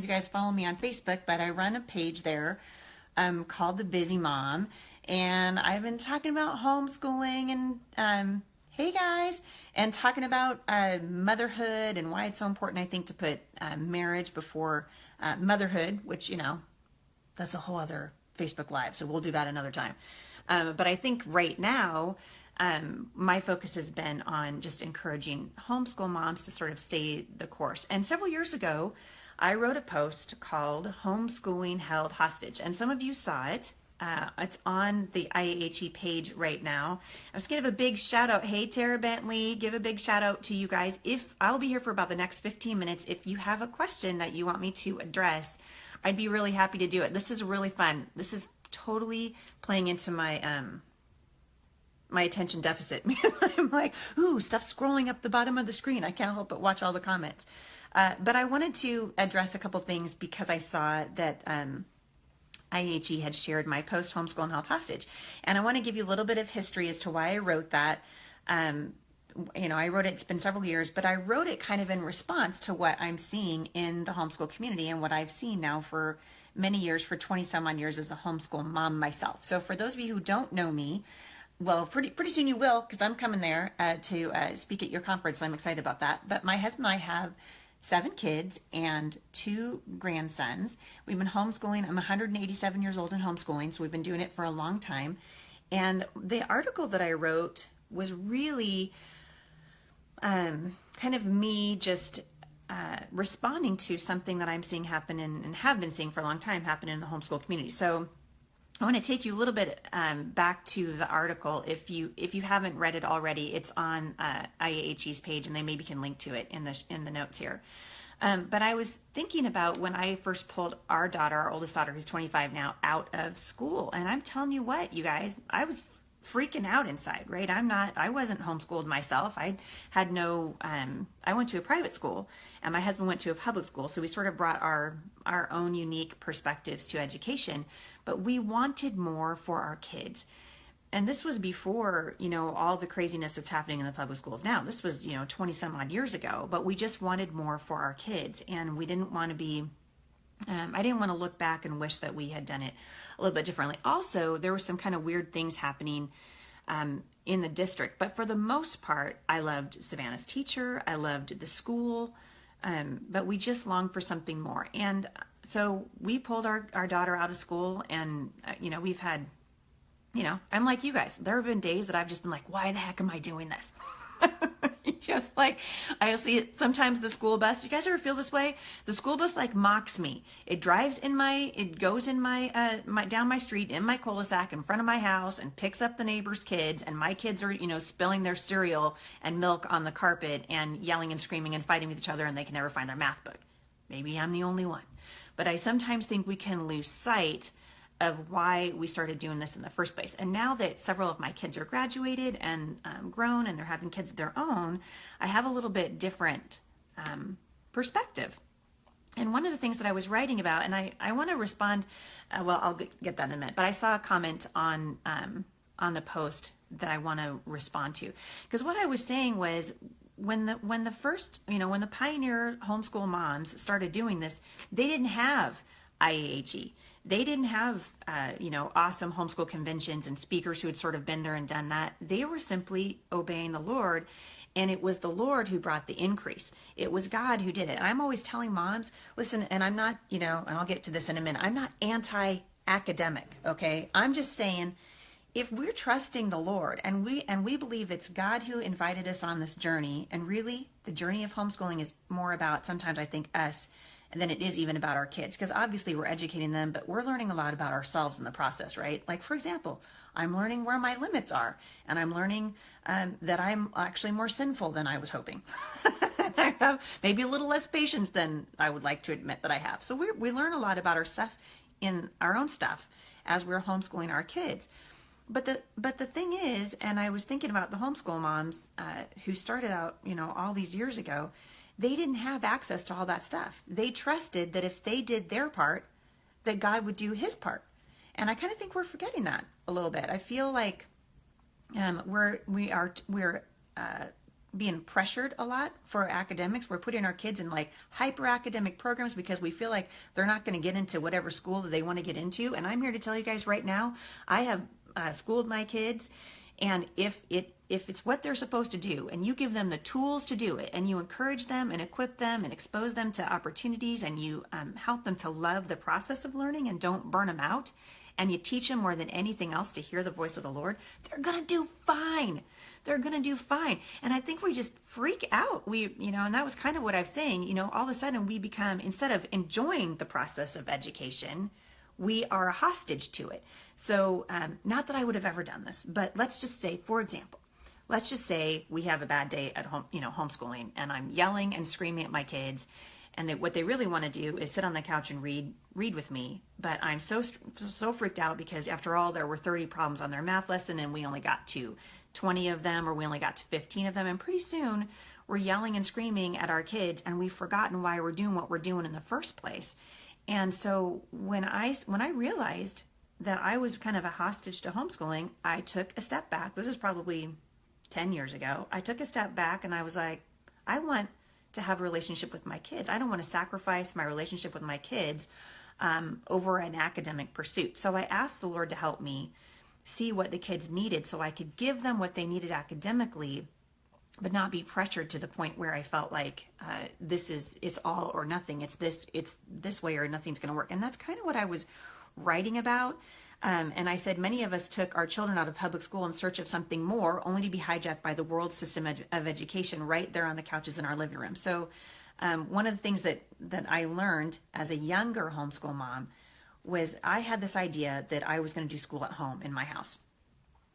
You guys follow me on Facebook, but I run a page there called The Busy Mom. And I've been talking about homeschooling and hey guys, and talking about motherhood and why it's so important, I think, to put marriage before motherhood, which, that's a whole other Facebook Live. So we'll do that another time. But I think right now, my focus has been on just encouraging homeschool moms to sort of stay the course. And several years ago, I wrote a post called Homeschooling Held Hostage. And some of you saw it. It's on the IAHE page right now. I was going to give a big shout out. Hey, Tara Bentley, give a big shout out to you guys. If I'll be here for about the next 15 minutes. If you have a question that you want me to address, I'd be really happy to do it. This is really fun. This is totally playing into my my attention deficit. I'm like, ooh, stuff scrolling up the bottom of the screen. I can't help but watch all the comments. But I wanted to address a couple things because I saw that IHE had shared my post, Homeschool and Held Hostage. And I want to give you a little bit of history as to why I wrote that. I wrote it, it's been several years, but I wrote it kind of in response to what I'm seeing in the homeschool community and what I've seen now for many years, for 20 some odd years as a homeschool mom myself. So for those of you who don't know me, well, pretty soon you will, because I'm coming there to speak at your conference. I'm excited about that. But my husband and I have 7 kids and 2 grandsons. We've been homeschooling. I'm 187 years old in homeschooling, so we've been doing it for a long time. And the article that I wrote was really kind of me just responding to something that I'm seeing happen and have been seeing for a long time happen in the homeschool community. So I want to take you a little bit back to the article. If you haven't read it already, it's on IAHE's page, and they maybe can link to it in the notes here. But I was thinking about when I first pulled our daughter, our oldest daughter, who's 25 now, out of school, and I'm telling you what, you guys, I was freaking out inside, right? I wasn't homeschooled myself. I had no, I went to a private school and my husband went to a public school. So we sort of brought our own unique perspectives to education, but we wanted more for our kids. And this was before, all the craziness that's happening in the public schools now. This was, 20 some odd years ago, but we just wanted more for our kids, and we didn't want to be I didn't want to look back and wish that we had done it a little bit differently. Also, there were some kind of weird things happening in the district, but for the most part, I loved Savannah's teacher. I loved the school, but we just longed for something more. And so we pulled our daughter out of school, and we've had, I'm like you guys. There have been days that I've just been like, why the heck am I doing this? Just like I see sometimes the school bus. Do you guys ever feel this way? The school bus like mocks me. It drives it goes in my down my street in my cul-de-sac in front of my house and picks up the neighbor's kids, and my kids are spilling their cereal and milk on the carpet and yelling and screaming and fighting with each other, and they can never find their math book. Maybe I'm the only one, but I sometimes think we can lose sight of why we started doing this in the first place. And now that several of my kids are graduated and grown and they're having kids of their own, I have a little bit different perspective. And one of the things that I was writing about, and I want to respond, I'll get that in a minute, but I saw a comment on the post that I want to respond to. Because what I was saying was, when the first, when the pioneer homeschool moms started doing this, they didn't have IAHE. They didn't have, awesome homeschool conventions and speakers who had sort of been there and done that. They were simply obeying the Lord, and it was the Lord who brought the increase. It was God who did it. And I'm always telling moms, listen, and I'm not, and I'll get to this in a minute, I'm not anti-academic, okay? I'm just saying, if we're trusting the Lord and we believe it's God who invited us on this journey, and really the journey of homeschooling is more about, sometimes I think, us, and then it is even about our kids, because obviously we're educating them, but we're learning a lot about ourselves in the process, right? Like, for example, I'm learning where my limits are, and I'm learning that I'm actually more sinful than I was hoping. I have maybe a little less patience than I would like to admit that I have. So we learn a lot about our stuff, in our own stuff, as we're homeschooling our kids. But the thing is, and I was thinking about the homeschool moms who started out, all these years ago. They didn't have access to all that stuff. They trusted that if they did their part, that God would do his part. And I kind of think we're forgetting that a little bit. I feel like we're being pressured a lot for academics. We're putting our kids in like hyper academic programs because we feel like they're not going to get into whatever school that they want to get into. And I'm here to tell you guys right now, I have schooled my kids, and if it's what they're supposed to do, and you give them the tools to do it, and you encourage them and equip them and expose them to opportunities, and you help them to love the process of learning and don't burn them out, and you teach them more than anything else to hear the voice of the Lord, they're going to do fine. They're going to do fine. And I think we just freak out. And that was kind of what I was saying, all of a sudden we become, instead of enjoying the process of education, we are a hostage to it. So not that I would have ever done this, but let's just say, for example, let's just say we have a bad day at home, homeschooling, and I'm yelling and screaming at my kids, and what they really want to do is sit on the couch and read with me. But I'm so freaked out because after all, there were 30 problems on their math lesson, and we only got to 20 of them, or we only got to 15 of them. And pretty soon we're yelling and screaming at our kids, and we've forgotten why we're doing what we're doing in the first place. And so when I realized that I was kind of a hostage to homeschooling, I took a step back. This is probably 10 years ago. I took a step back and I was like, I want to have a relationship with my kids. I don't want to sacrifice my relationship with my kids over an academic pursuit. So I asked the Lord to help me see what the kids needed so I could give them what they needed academically, but not be pressured to the point where I felt like it's all or nothing. It's this way or nothing's going to work. And that's kind of what I was writing about. And I said, many of us took our children out of public school in search of something more, only to be hijacked by the world system of education right there on the couches in our living room. So one of the things that I learned as a younger homeschool mom was I had this idea that I was going to do school at home in my house.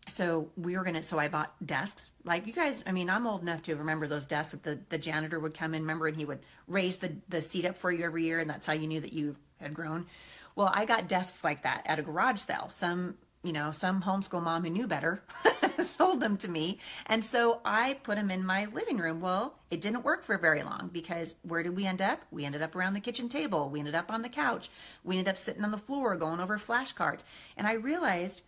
So I bought desks. Like you guys, I'm old enough to remember those desks that the janitor would come in, remember, and he would raise the seat up for you every year, and that's how you knew that you had grown. Well, I got desks like that at a garage sale. Some homeschool mom who knew better sold them to me. And so I put them in my living room. Well, it didn't work for very long because where did we end up? We ended up around the kitchen table. We ended up on the couch. We ended up sitting on the floor going over flashcards. And I realized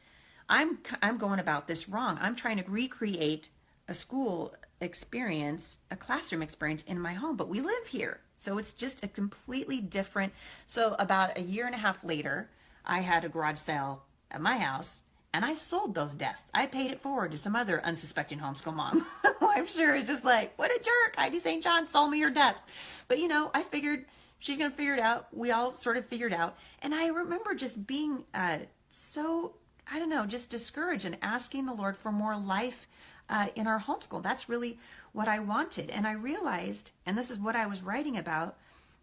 I'm going about this wrong. I'm trying to recreate a school experience, a classroom experience in my home, but we live here. So it's just a completely different. So about a year and a half later, I had a garage sale at my house and I sold those desks. I paid it forward to some other unsuspecting homeschool mom. Who I'm sure is just like, what a jerk. Heidi St. John sold me your desk. But I figured she's going to figure it out. We all sort of figured out. And I remember just being just discouraged and asking the Lord for more life in our homeschool. That's really what I wanted. And I realized, and this is what I was writing about,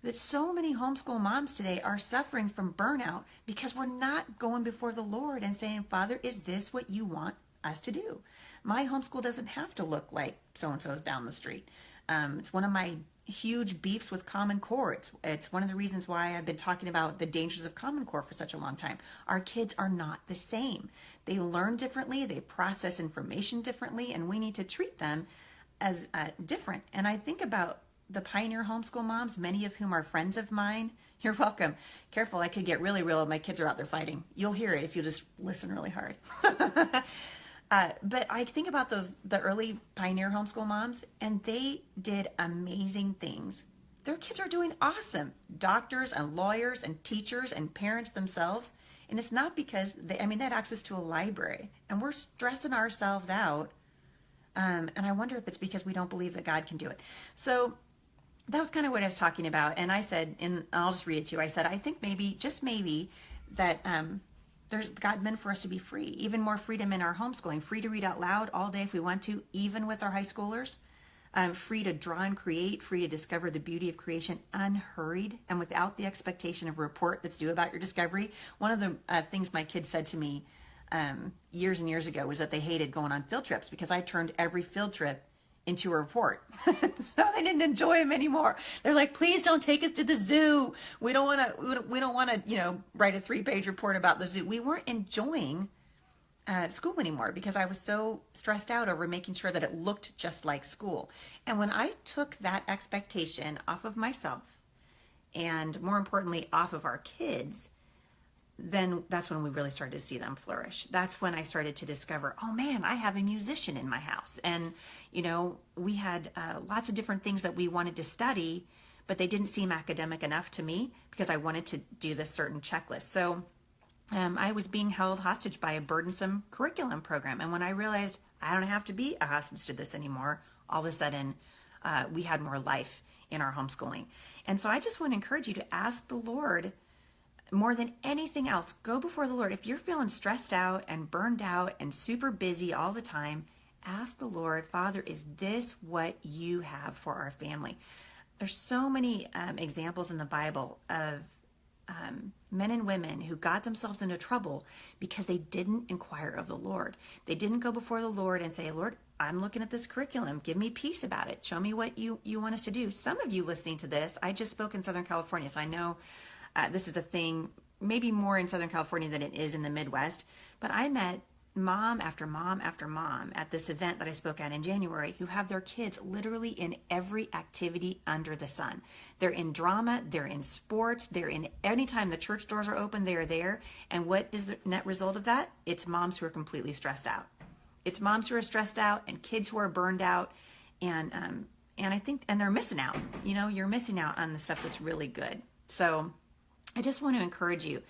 that so many homeschool moms today are suffering from burnout because we're not going before the Lord and saying, Father, is this what you want us to do? My homeschool doesn't have to look like so-and-so's down the street. It's one of my huge beefs with Common Core. It's one of the reasons why I've been talking about the dangers of Common Core for such a long time. Our kids are not the same. They learn differently, they process information differently, and we need to treat them as different. And I think about the pioneer homeschool moms, many of whom are friends of mine. You're welcome. Careful, I could get really real. My kids are out there fighting. You'll hear it if you just listen really hard. But I think about the early pioneer homeschool moms, and they did amazing things. Their kids are doing awesome. Doctors and lawyers and teachers and parents themselves. And it's not because they had access to a library, and we're stressing ourselves out. And I wonder if it's because we don't believe that God can do it. So that was kind of what I was talking about. And I said, and I'll just read it to you. I said, I think maybe, just maybe, that God meant for us to be free, even more freedom in our homeschooling, free to read out loud all day if we want to, even with our high schoolers, free to draw and create, free to discover the beauty of creation, unhurried and without the expectation of a report that's due about your discovery. One of the things my kids said to me years and years ago was that they hated going on field trips because I turned every field trip into a report. So they didn't enjoy them anymore. They're like, please don't take us to the zoo. We don't want to, write a 3-page report about the zoo. We weren't enjoying school anymore because I was so stressed out over making sure that it looked just like school. And when I took that expectation off of myself, and more importantly, off of our kids, then that's when we really started to see them flourish. That's when I started to discover, oh man, I have a musician in my house. And, we had lots of different things that we wanted to study, but they didn't seem academic enough to me because I wanted to do this certain checklist. So I was being held hostage by a burdensome curriculum program. And when I realized I don't have to be a hostage to this anymore, all of a sudden we had more life in our homeschooling. And so I just want to encourage you to ask the Lord more than anything else. Go before the Lord. If you're feeling stressed out and burned out and super busy all the time, ask the Lord, Father, is this what you have for our family? There's so many examples in the Bible of men and women who got themselves into trouble because they didn't inquire of the Lord. They didn't go before the Lord and say, Lord, I'm looking at this curriculum. Give me peace about it. Show me what you want us to do. Some of you listening to this, I just spoke in Southern California, so I know this is a thing maybe more in Southern California than it is in the Midwest, but I met mom after mom after mom at this event that I spoke at in January who have their kids literally in every activity under the sun. They're in drama, they're in sports, they're in anytime the church doors are open, they are there. And what is the net result of that? It's moms who are completely stressed out. It's moms who are stressed out and kids who are burned out. And I think, and they're missing out. You're missing out on the stuff that's really good. So I just want to encourage you,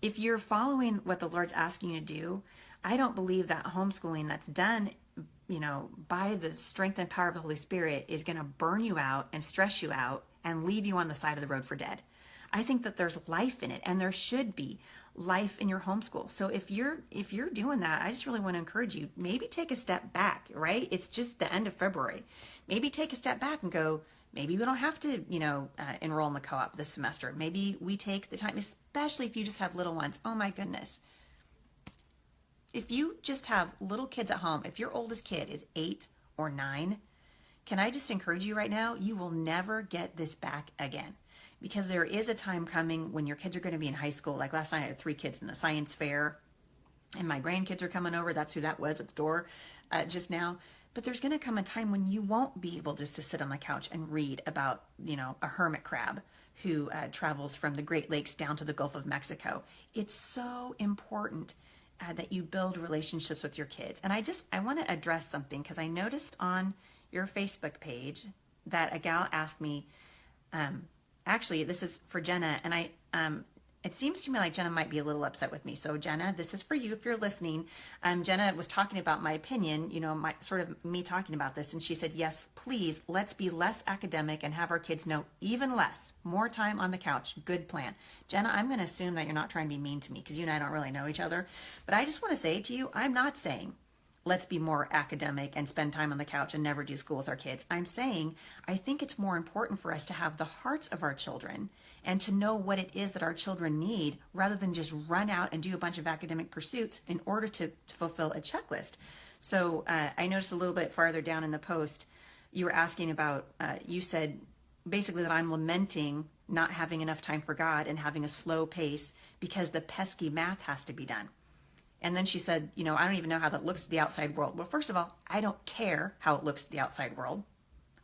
if you're following what the Lord's asking you to do, I don't believe that homeschooling that's done, by the strength and power of the Holy Spirit is going to burn you out and stress you out and leave you on the side of the road for dead. I think that there's life in it, and there should be life in your homeschool. So if you're doing that, I just really want to encourage you, maybe take a step back, right? It's just the end of February. Maybe take a step back and go, maybe we don't have to, enroll in the co-op this semester. Maybe we take the time, especially if you just have little ones. Oh my goodness. If you just have little kids at home, if your oldest kid is 8 or 9, can I just encourage you right now, you will never get this back again. Because there is a time coming when your kids are going to be in high school. Like last night I had 3 kids in the science fair, and my grandkids are coming over. That's who that was at the door just now. But there's going to come a time when you won't be able just to sit on the couch and read about, a hermit crab who travels from the Great Lakes down to the Gulf of Mexico. It's so important that you build relationships with your kids. And I want to address something, because I noticed on your Facebook page that a gal asked me, actually, this is for Jenna, and it seems to me like Jenna might be a little upset with me. So Jenna, this is for you if you're listening. Jenna was talking about my opinion, my sort of me talking about this. And she said, yes, please, let's be less academic and have our kids know even less. More time on the couch. Good plan. Jenna, I'm going to assume that you're not trying to be mean to me because you and I don't really know each other. But I just want to say to you, I'm not saying let's be more academic and spend time on the couch and never do school with our kids. I'm saying I think it's more important for us to have the hearts of our children and to know what it is that our children need rather than just run out and do a bunch of academic pursuits in order to fulfill a checklist. So I noticed a little bit farther down in the post, you were asking about, you said basically that I'm lamenting not having enough time for God and having a slow pace because the pesky math has to be done. And then she said, I don't even know how that looks to the outside world. Well, first of all, I don't care how it looks to the outside world.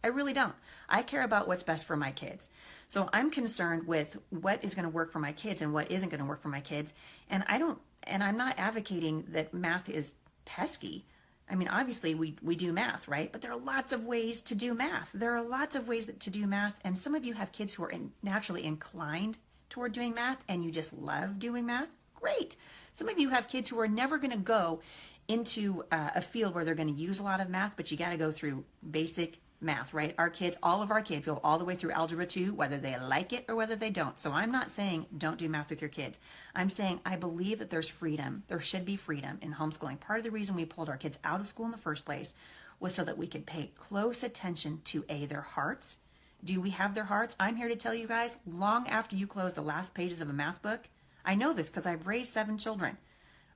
I really don't. I care about what's best for my kids. So I'm concerned with what is going to work for my kids and what isn't going to work for my kids. And I'm not advocating that math is pesky. I mean, obviously we do math, right? But there are lots of ways to do math. There are lots of ways to do math. And some of you have kids who are naturally inclined toward doing math and you just love doing math. Great. Some of you have kids who are never going to go into a field where they're going to use a lot of math, but you got to go through basic math, right? All of our kids go all the way through Algebra 2, whether they like it or whether they don't. So I'm not saying don't do math with your kids. I'm saying I believe that there's freedom. There should be freedom in homeschooling. Part of the reason we pulled our kids out of school in the first place was so that we could pay close attention to their hearts. Do we have their hearts? I'm here to tell you guys, long after you close the last pages of a math book, I know this because I've raised 7 children,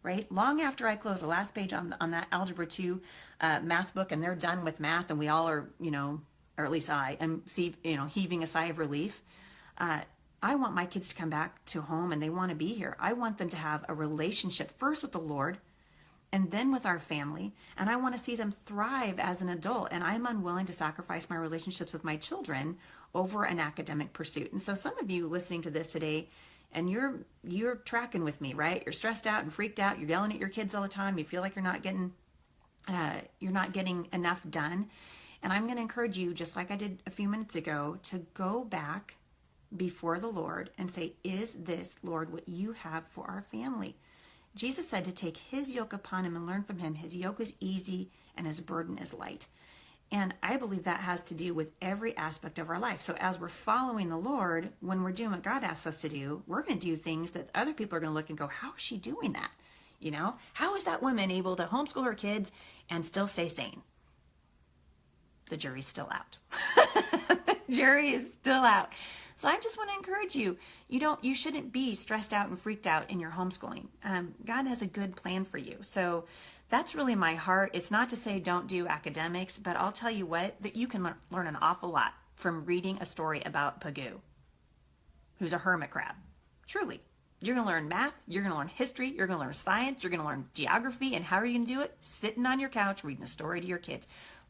right? Long after I close the last page on that Algebra 2 math book and they're done with math and we all are, or at least I am, heaving a sigh of relief. I want my kids to come back to home and they want to be here. I want them to have a relationship first with the Lord and then with our family. And I want to see them thrive as an adult. And I'm unwilling to sacrifice my relationships with my children over an academic pursuit. And so some of you listening to this today, and you're tracking with me, right? You're stressed out and freaked out. You're yelling at your kids all the time. You feel like you're not getting enough done. And I'm going to encourage you, just like I did a few minutes ago, to go back before the Lord and say, is this, Lord, what you have for our family? Jesus said to take his yoke upon him and learn from him. His yoke is easy and his burden is light. And I believe that has to do with every aspect of our life. So as we're following the Lord, when we're doing what God asks us to do, we're going to do things that other people are going to look and go, how is she doing that? You know, how is that woman able to homeschool her kids and still stay sane? The jury's still out. The jury is still out. So I just want to encourage you. You shouldn't be stressed out and freaked out in your homeschooling. God has a good plan for you. So that's really my heart. It's not to say don't do academics, but I'll tell you what, that you can learn an awful lot from reading a story about Pagoo, who's a hermit crab. Truly. You're going to learn math, you're going to learn history, you're going to learn science, you're going to learn geography, and how are you going to do it? Sitting on your couch reading a story to your kids.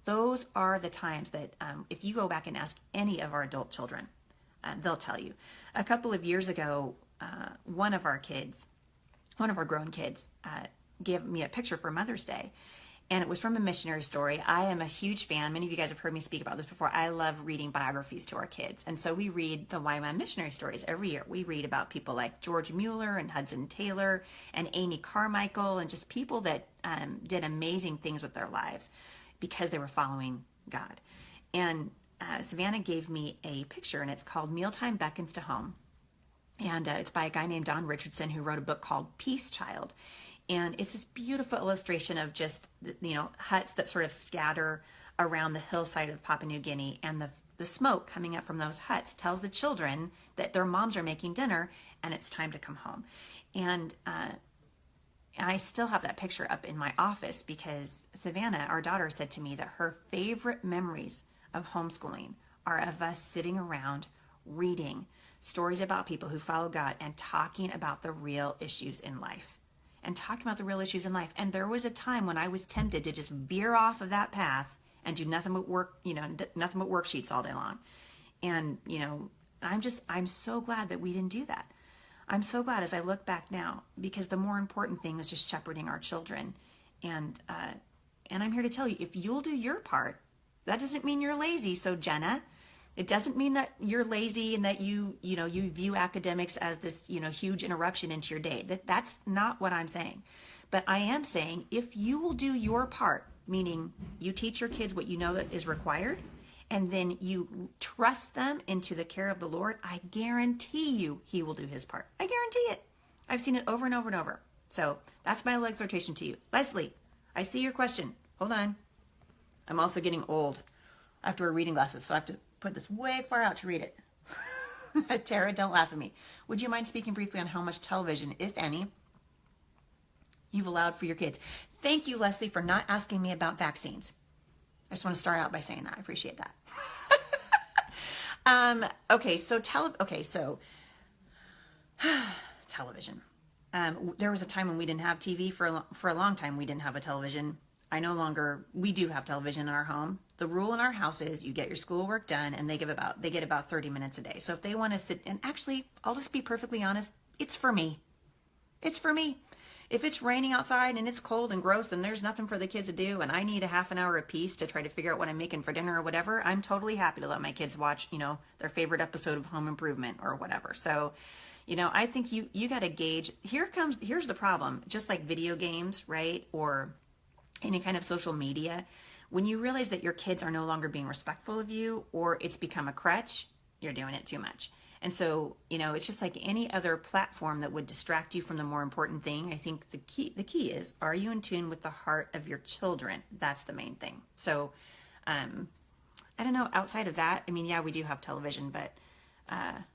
Those are the times that if you go back and ask any of our adult children, they'll tell you. A couple of years ago, one of our grown kids, gave me a picture for Mother's Day, and it was from a missionary story. I am a huge fan. Many of you guys have heard me speak about this before. I love reading biographies to our kids, and so we read the YWAM missionary stories every year. We read about people like George Mueller and Hudson Taylor and Amy Carmichael, and just people that did amazing things with their lives because they were following God. And Savannah gave me a picture, and it's called Mealtime Beckons to Home. And it's by a guy named Don Richardson, who wrote a book called Peace Child. And it's this beautiful illustration of just, huts that sort of scatter around the hillside of Papua New Guinea. And the smoke coming up from those huts tells the children that their moms are making dinner and it's time to come home. And I still have that picture up in my office because Savannah, our daughter, said to me that her favorite memories of homeschooling are of us sitting around reading stories about people who follow God and talking about the real issues in life. And And there was a time when I was tempted to just veer off of that path and do nothing but nothing but worksheets all day long. And, I'm so glad that we didn't do that. I'm so glad as I look back now, because the more important thing was just shepherding our children. And I'm here to tell you, if you'll do your part, that doesn't mean you're lazy. So Jenna, it doesn't mean that you're lazy and that you view academics as this, huge interruption into your day. That's not what I'm saying. But I am saying if you will do your part, meaning you teach your kids what you know that is required, and then you trust them into the care of the Lord, I guarantee you he will do his part. I guarantee it. I've seen it over and over and over. So that's my exhortation to you. Leslie, I see your question. Hold on. I'm also getting old. I have to wear reading glasses, so I have to put this way far out to read it. Tara, don't laugh at me. Would you mind speaking briefly on how much television, if any, you've allowed for your kids? Thank you, Leslie, for not asking me about vaccines. I just want to start out by saying that. I appreciate that. Television. There was a time when we didn't have TV for a long time. We didn't have a television. We do have television in our home. The rule in our house is you get your schoolwork done and they get about 30 minutes a day. So if they want to sit, and actually, I'll just be perfectly honest, it's for me. It's for me. If it's raining outside and it's cold and gross and there's nothing for the kids to do and I need a half an hour apiece to try to figure out what I'm making for dinner or whatever, I'm totally happy to let my kids watch, their favorite episode of Home Improvement or whatever. So, I think you got to gauge. Here's the problem. Just like video games, right? Or any kind of social media, when you realize that your kids are no longer being respectful of you or it's become a crutch, you're doing it too much. And so, it's just like any other platform that would distract you from the more important thing. I think the key is, are you in tune with the heart of your children? That's the main thing. So, I don't know, outside of that, we do have television, but I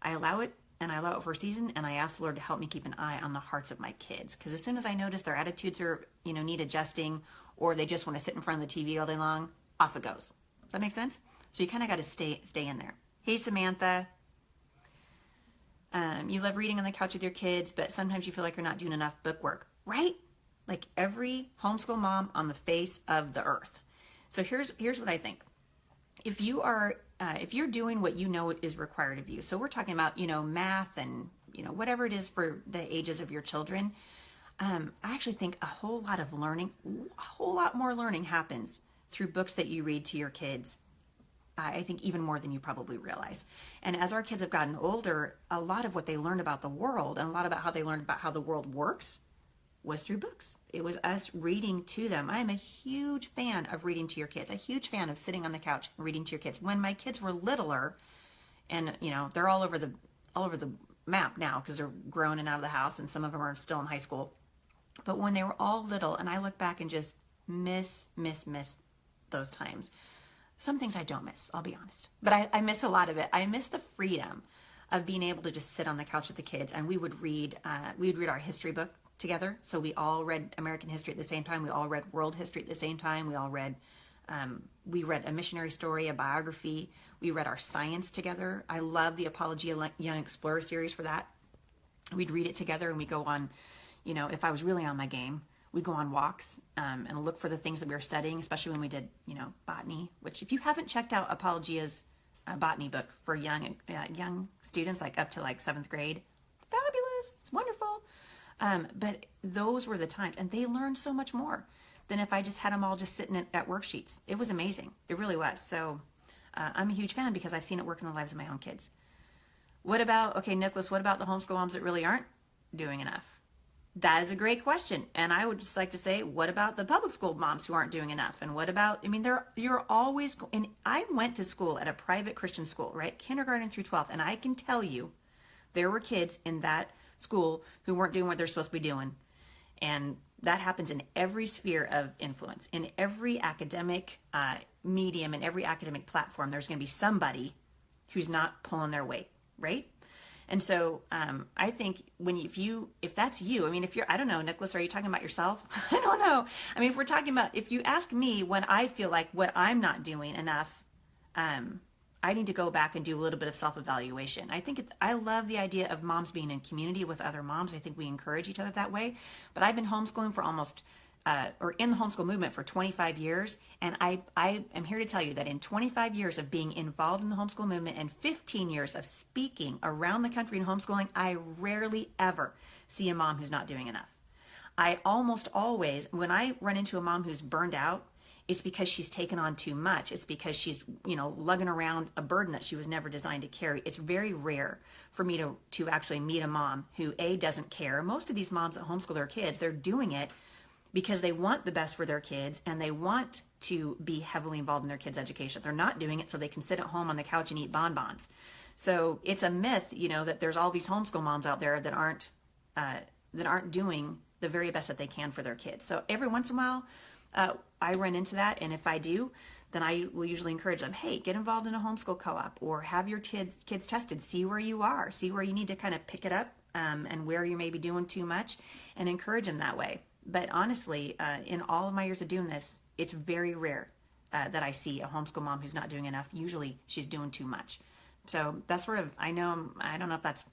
allow it, and I allow it for a season, and I ask the Lord to help me keep an eye on the hearts of my kids. Because as soon as I notice their attitudes are, need adjusting, or they just want to sit in front of the TV all day long, off it goes. Does that make sense? So you kind of got to stay in there. Hey, Samantha. You love reading on the couch with your kids, but sometimes you feel like you're not doing enough book work, right? Like every homeschool mom on the face of the earth. So here's what I think. If you're doing what you know is required of you, so we're talking about, math and, whatever it is for the ages of your children. I actually think a whole lot more learning happens through books that you read to your kids. I think even more than you probably realize. And as our kids have gotten older, a lot of what they learned about the world and a lot about how they learned about how the world works was through books. It was us reading to them. I am a huge fan of reading to your kids, a huge fan of sitting on the couch and reading to your kids. When my kids were littler, and they're all over the map now because they're grown and out of the house, and some of them are still in high school. But when they were all little, and I look back and just miss those times. Some things I don't miss, I'll be honest. But I miss a lot of it. I miss the freedom of being able to just sit on the couch with the kids, and we would read our history book together. So we all read American history at the same time. We all read world history at the same time. We read a missionary story, a biography. We read our science together. I love the Apologia Young Explorer series for that. We'd read it together, and we go on, if I was really on my game, we'd go on walks and look for the things that we were studying, especially when we did, botany, which if you haven't checked out Apologia's botany book for young students, like up to like 7th grade, fabulous, it's wonderful. But those were the times, and they learned so much more than if I just had them all just sitting at worksheets. It was amazing. It really was. So I'm a huge fan because I've seen it work in the lives of my own kids. Nicholas, what about the homeschool moms that really aren't doing enough? That is a great question. And I would just like to say, what about the public school moms who aren't doing enough? And what about, you're always, and I went to school at a private Christian school, right? Kindergarten through 12th. And I can tell you, there were kids in that school who weren't doing what they're supposed to be doing. And that happens in every sphere of influence. In every academic medium, in every academic platform, there's going to be somebody who's not pulling their weight, right? And so I think if that's you, I don't know, Nicholas, are you talking about yourself? I don't know. If we're talking about, if you ask me when I feel like what I'm not doing enough, I need to go back and do a little bit of self-evaluation. I love the idea of moms being in community with other moms. I think we encourage each other that way. But I've been homeschooling for or in the homeschool movement for 25 years. And I am here to tell you that in 25 years of being involved in the homeschool movement and 15 years of speaking around the country in homeschooling, I rarely ever see a mom who's not doing enough. I almost always, when I run into a mom who's burned out, it's because she's taken on too much. It's because she's, lugging around a burden that she was never designed to carry. It's very rare for me to actually meet a mom who, A, doesn't care. Most of these moms that homeschool their kids, they're doing it because they want the best for their kids and they want to be heavily involved in their kids' education. They're not doing it so they can sit at home on the couch and eat bonbons. So it's a myth, that there's all these homeschool moms out there that aren't doing the very best that they can for their kids. So every once in a while, I run into that, and if I do, then I will usually encourage them, hey, get involved in a homeschool co-op or have your kids tested, see where you are, see where you need to kind of pick it up and where you may be doing too much, and encourage them that way. But honestly, in all of my years of doing this, it's very rare that I see a homeschool mom who's not doing enough. Usually she's doing too much. So that's I don't know if that's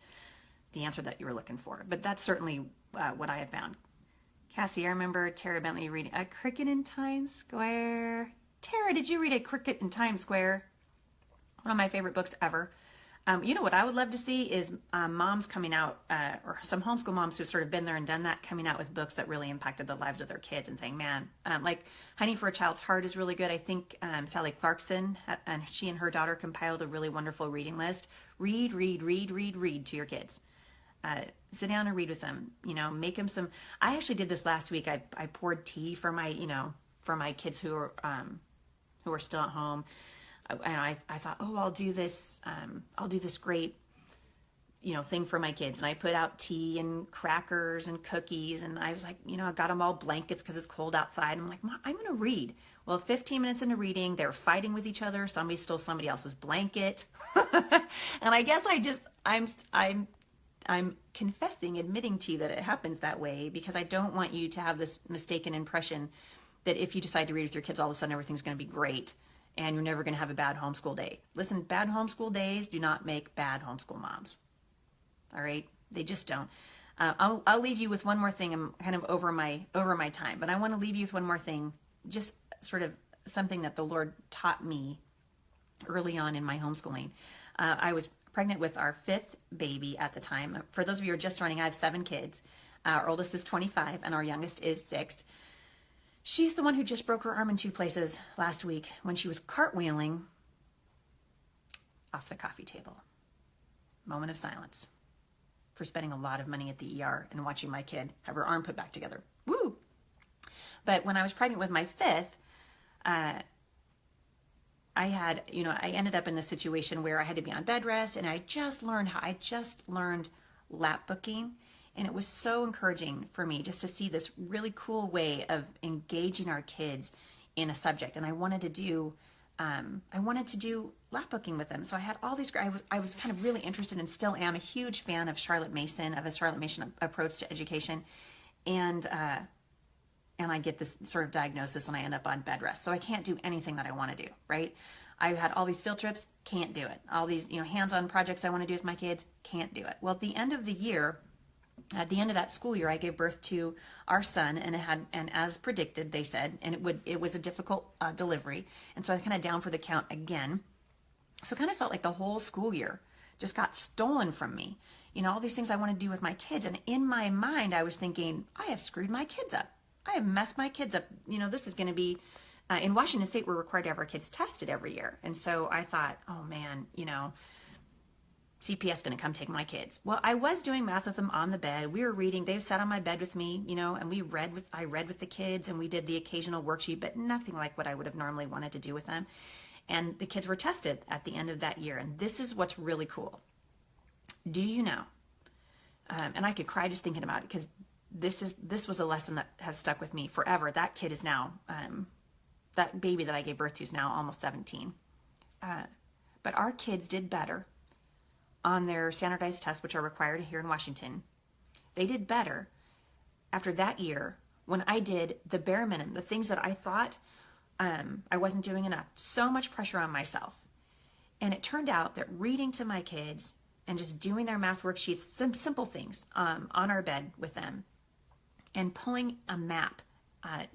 the answer that you were looking for, but that's certainly what I have found. Cassie, I remember Tara Bentley reading A Cricket in Times Square. Tara, did you read A Cricket in Times Square? One of my favorite books ever. What I would love to see is moms coming out, or some homeschool moms who've sort of been there and done that, coming out with books that really impacted the lives of their kids and saying, man, like Honey for a Child's Heart is really good. I think Sally Clarkson, and she and her daughter compiled a really wonderful reading list. Read to your kids. Sit down and read with them, make them some. I actually did this last week. I poured tea for my kids who are still at home. And I thought, I'll do this great, thing for my kids. And I put out tea and crackers and cookies. And I was like, I got them all blankets because it's cold outside. And I'm like, Mom, I'm going to read. Well, 15 minutes into reading, they were fighting with each other. Somebody stole somebody else's blanket. And I guess I'm admitting to you that it happens that way because I don't want you to have this mistaken impression that if you decide to read with your kids, all of a sudden everything's going to be great and you're never going to have a bad homeschool day. Listen, bad homeschool days do not make bad homeschool moms. All right? They just don't. I'll leave you with one more thing. I'm kind of over my time, but I want to leave you with one more thing, just sort of something that the Lord taught me early on in my homeschooling. I was pregnant with our 5th baby at the time. For those of you who are just joining, I have 7 kids. Our oldest is 25 and our youngest is 6. She's the one who just broke her arm in 2 places last week when she was cartwheeling off the coffee table. Moment of silence for spending a lot of money at the ER and watching my kid have her arm put back together. Woo! But when I was pregnant with my 5th, I ended up in this situation where I had to be on bed rest, and I just learned lap booking. And it was so encouraging for me just to see this really cool way of engaging our kids in a subject. And I wanted to do lap booking with them. So I had all these, I was kind of really interested and still am a huge fan of Charlotte Mason, of a Charlotte Mason approach to education. And I get this sort of diagnosis and I end up on bed rest. So I can't do anything that I want to do, right? I had all these field trips, can't do it. All these, hands-on projects I want to do with my kids, can't do it. Well, at the end of the year, at the end of that school year, I gave birth to our son, and as predicted, they said, and it was a difficult delivery. And so I was kind of down for the count again. So it kind of felt like the whole school year just got stolen from me. All these things I want to do with my kids. And in my mind, I was thinking, I have screwed my kids up. I have messed my kids up. This is going to be, in Washington State, we're required to have our kids tested every year. And so I thought, oh man, CPS going to come take my kids. Well, I was doing math with them on the bed. We were reading. They've sat on my bed with me, and I read with the kids, and we did the occasional worksheet, but nothing like what I would have normally wanted to do with them. And the kids were tested at the end of that year. And this is what's really cool. Do you know? And I could cry just thinking about it, because this was a lesson that has stuck with me forever. That kid is now, that baby that I gave birth to is now almost 17. But our kids did better on their standardized tests, which are required here in Washington. They did better after that year when I did the bare minimum, the things that I thought I wasn't doing enough. So much pressure on myself. And it turned out that reading to my kids and just doing their math worksheets, some simple things on our bed with them, and pulling a map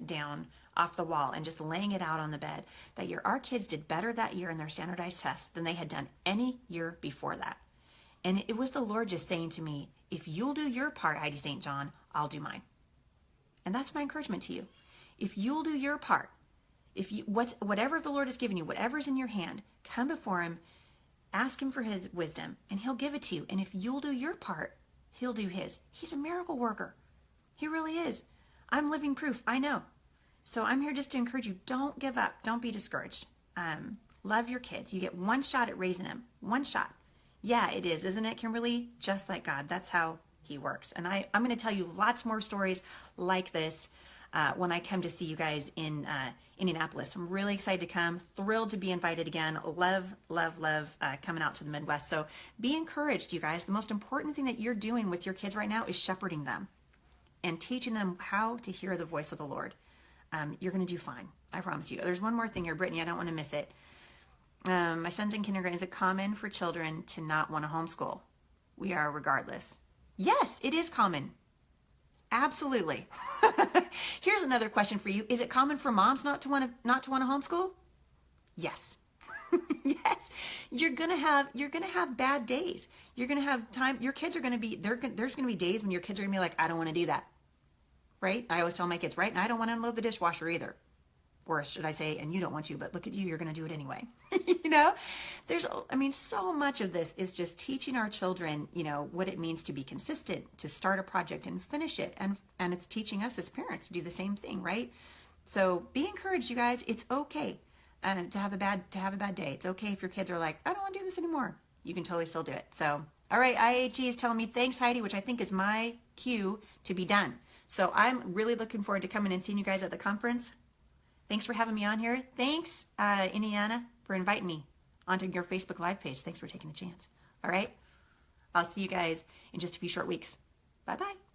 down off the wall and just laying it out on the bed, that year, our kids did better that year in their standardized tests than they had done any year before that. And it was the Lord just saying to me, if you'll do your part, Heidi St. John, I'll do mine. And that's my encouragement to you. If you'll do your part, whatever the Lord has given you, whatever's in your hand, come before him, ask him for his wisdom, and he'll give it to you. And if you'll do your part, he'll do his. He's a miracle worker. He really is. I'm living proof. I know. So I'm here just to encourage you. Don't give up. Don't be discouraged. Love your kids. You get one shot at raising them. One shot. Yeah, it is, isn't it, Kimberly? Just like God. That's how he works. And I'm going to tell you lots more stories like this when I come to see you guys in Indianapolis. I'm really excited to come. Thrilled to be invited again. Love coming out to the Midwest. So be encouraged, you guys. The most important thing that you're doing with your kids right now is shepherding them and teaching them how to hear the voice of the Lord. You're going to do fine. I promise you. There's one more thing here, Brittany. I don't want to miss it. My son's in kindergarten. Is it common for children to not want to homeschool? We are regardless. Yes, it is common. Absolutely. Here's another question for you. Is it common for moms not to want to homeschool? Yes. Yes. You're gonna have bad days. You're gonna have time. Your kids are gonna be there's gonna be days when your kids are gonna be like, I don't want to do that. Right? I always tell my kids, right? And I don't want to unload the dishwasher either. Or should I say, and you don't want to, but look at you, you're going to do it anyway. There's so much of this is just teaching our children, what it means to be consistent, to start a project and finish it. And it's teaching us as parents to do the same thing, right? So be encouraged, you guys. It's okay to have a bad day. It's okay if your kids are like, I don't want to do this anymore. You can totally still do it. So, all right, IHE is telling me thanks, Heidi, which I think is my cue to be done. So I'm really looking forward to coming and seeing you guys at the conference. Thanks for having me on here. Thanks, Indiana, for inviting me onto your Facebook Live page. Thanks for taking a chance. All right. I'll see you guys in just a few short weeks. Bye-bye.